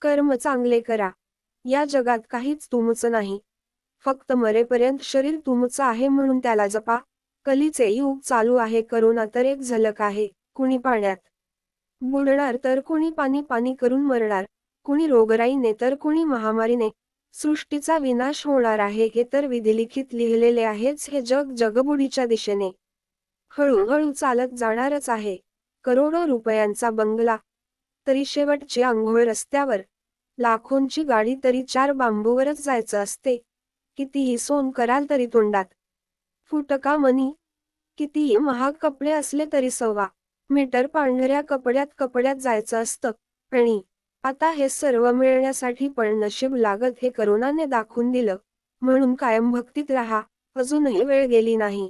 कर्म चांगले करा. या जगात काहीच तुमचं नाही. फक्त मरेपर्यंत शरीर तुमचं आहे म्हणून त्याला जपा. कलीचे युग चालू आहे. करोना तर एक झलक आहे. कुणी पाण्यात बुडणार तर कुणी पाणी पाणी करून मरणार. कुणी रोगराईने तर कुणी महामारीने. सृष्टीचा विनाश होणार आहे हे तर विधिलिखित लिहिलेले आहेच. हे जग जगबुडीच्या दिशेने हळूहळू चालत जाणारच आहे. करोडो रुपयांचा बंगला तरी शेवटची अंघोळ रस्त्यावर. लाखोंची गाडी तरी 4 बांबूवरच जायचं असते. कितीही सोन कराल तरी तोंडात फुटका मनी. कितीही महाग कपडे असले तरी 1.25 मीटर पांढऱ्या कपड्यात जायचं असतं. आणि आता हे सर्व मिळण्यासाठी पण नशीब लागत हे करोनाने दाखवून दिलं. म्हणून कायम भक्तीत राहा. अजूनही वेळ गेली नाही.